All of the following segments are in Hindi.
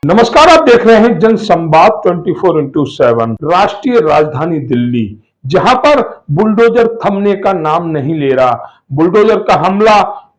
नमस्कार, आप देख रहे हैं जनसंवाद 24x7। राष्ट्रीय राजधानी दिल्ली, जहां पर बुलडोजर थमने का नाम नहीं ले रहा। बुलडोजर का हमला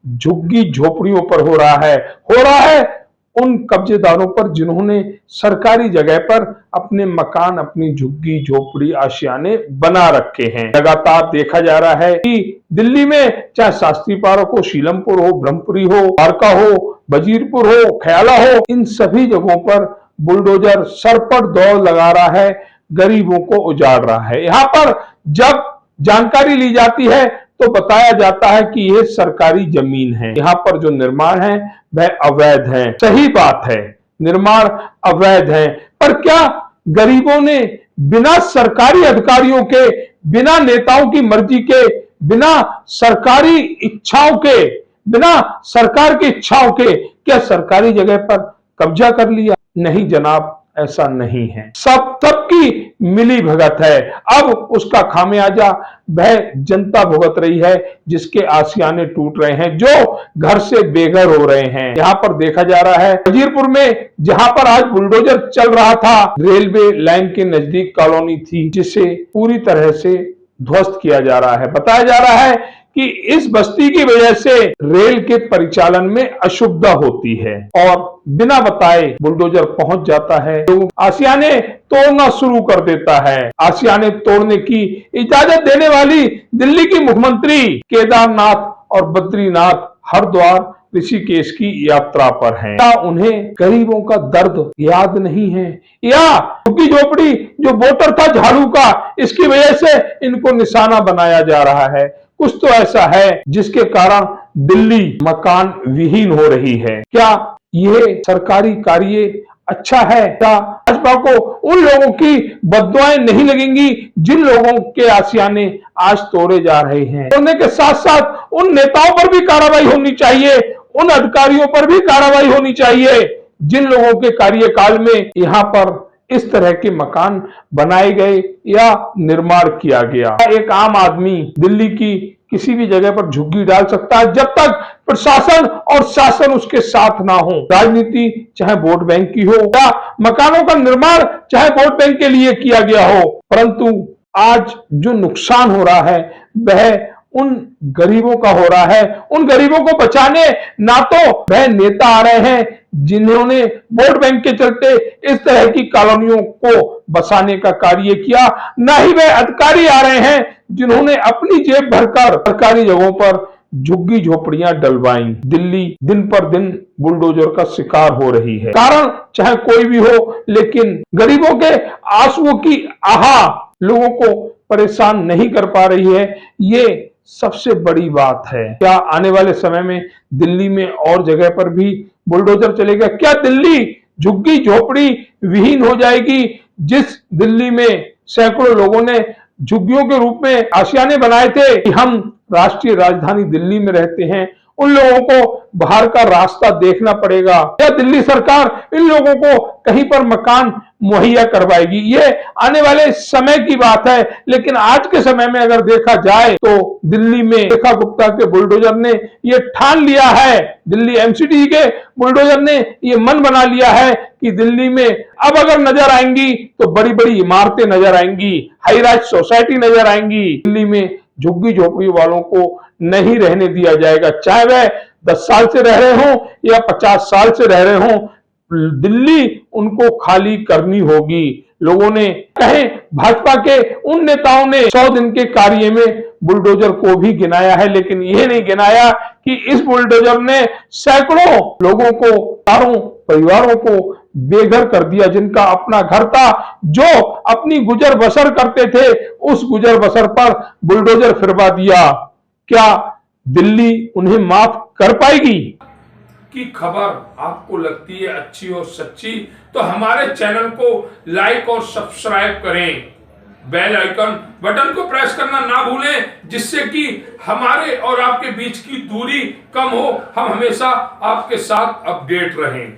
झुग्गी झोपड़ियों पर हो रहा है उन कब्जेदारों पर जिन्होंने सरकारी जगह पर अपने मकान, अपनी झुग्गी झोपड़ी, आशियाने बना रखे हैं। लगातार देखा जा रहा है कि दिल्ली में चाहे शास्त्री पार्क हो, शीलमपुर हो, ब्रह्मपुरी हो, द्वारका हो, वजीरपुर हो, ख्याला हो, इन सभी जगहों पर बुलडोजर सर पर दौड़ लगा रहा है, गरीबों को उजाड़ रहा है। यहाँ पर जब जानकारी ली जाती है तो बताया जाता है कि यह सरकारी जमीन है, यहाँ पर जो निर्माण है वह अवैध है। सही बात है, निर्माण अवैध है, पर क्या गरीबों ने बिना सरकारी अधिकारियों के, बिना नेताओं की मर्जी के, बिना सरकारी इच्छाओं के, बिना सरकार की इच्छाओं के क्या सरकारी जगह पर कब्जा कर लिया? नहीं जनाब, ऐसा नहीं है। सबकी मिली भगत है। अब उसका खामियाजा वह जनता भुगत रही है जिसके आशियाने टूट रहे हैं, जो घर से बेघर हो रहे हैं। यहाँ पर देखा जा रहा है वजीरपुर में, जहां पर आज बुलडोजर चल रहा था, रेलवे लाइन के नजदीक कॉलोनी थी जिसे पूरी तरह से ध्वस्त किया जा रहा है। बताया जा रहा है कि इस बस्ती की वजह से रेल के परिचालन में असुविधा होती है और बिना बताए बुलडोजर पहुंच जाता है, तो आशियाने तोड़ना शुरू कर देता है। आशियाने तोड़ने की इजाजत देने वाली दिल्ली की मुख्यमंत्री केदारनाथ और बद्रीनाथ, हरिद्वार, ऋषिकेश की यात्रा पर हैं। क्या उन्हें गरीबों का दर्द याद नहीं है? या झुग्गी झोपड़ी जो वोटर था झाड़ू का, इसकी वजह से इनको निशाना बनाया जा रहा है? कुछ तो ऐसा है जिसके कारण दिल्ली मकान विहीन हो रही है। क्या यह सरकारी कार्य अच्छा है? क्या भाजपा को उन लोगों की बद्दुआएं नहीं लगेंगी जिन लोगों के आशियाने आज तोड़े जा रहे हैं? तोड़ने के साथ साथ उन नेताओं पर भी कार्रवाई होनी चाहिए, उन अधिकारियों पर भी कार्रवाई होनी चाहिए जिन लोगों के कार्यकाल में यहाँ पर इस तरह के मकान बनाए गए या निर्माण किया गया। एक आम आदमी दिल्ली की किसी भी जगह पर झुग्गी डाल सकता है जब तक प्रशासन और शासन उसके साथ ना हो। राजनीति चाहे वोट बैंक की हो या मकानों का निर्माण चाहे वोट बैंक के लिए किया गया हो, परंतु आज जो नुकसान हो रहा है वह उन गरीबों का हो रहा है। उन गरीबों को बचाने ना तो वह नेता आ रहे हैं जिन्होंने वोट बैंक के चलते इस तरह की कॉलोनियों को बसाने का कार्य किया, ना ही वह अधिकारी आ रहे हैं जिन्होंने अपनी जेब भरकर सरकारी जगहों पर झुग्गी झोपड़ियां डलवाई। दिल्ली दिन पर दिन बुलडोजर का शिकार हो रही है। कारण चाहे कोई भी हो, लेकिन गरीबों के आंसुओं की आहा लोगों को परेशान नहीं कर पा रही है। ये सबसे बड़ी बात है। क्या आने वाले समय में दिल्ली में और जगह पर भी बुलडोजर चलेगा? क्या दिल्ली झुग्गी झोपड़ी विहीन हो जाएगी? जिस दिल्ली में सैकड़ों लोगों ने झुग्गियों के रूप में आशियाने बनाए थे कि हम राष्ट्रीय राजधानी दिल्ली में रहते हैं, उन लोगों को बाहर का रास्ता देखना पड़ेगा। या दिल्ली सरकार इन लोगों को कहीं पर मकान मुहैया करवाएगी? ये आने वाले समय की बात है, लेकिन आज के समय में अगर देखा जाए तो दिल्ली में रेखा गुप्ता के बुलडोजर ने ये ठान लिया है, दिल्ली एमसीडी के बुलडोजर ने ये मन बना लिया है कि दिल्ली में अब अगर नजर आएंगी तो बड़ी बड़ी इमारतें नजर आएंगी, हाई राइज सोसाइटी नजर आएंगी। दिल्ली में झुग्गी झोपड़ी वालों को नहीं रहने दिया जाएगा, चाहे वह 10 साल से रह रहे हो या 50 साल से रह रहे हो। दिल्ली उनको खाली करनी होगी। लोगों ने कहे, भाजपा के उन नेताओं ने 100 दिन के कार्य में बुलडोजर को भी गिनाया है, लेकिन यह नहीं गिनाया कि इस बुलडोजर ने सैकड़ों लोगों को, हजारों परिवारों को बेघर कर दिया, जिनका अपना घर था, जो अपनी गुजर बसर करते थे, उस गुजर बसर पर बुलडोजर फिरवा दिया। क्या दिल्ली उन्हें माफ कर पाएगी? की खबर आपको लगती है अच्छी और सच्ची तो हमारे चैनल को लाइक और सब्सक्राइब करें, बेल आइकन बटन को प्रेस करना ना भूलें, जिससे कि हमारे और आपके बीच की दूरी कम हो, हम हमेशा आपके साथ अपडेट रहें।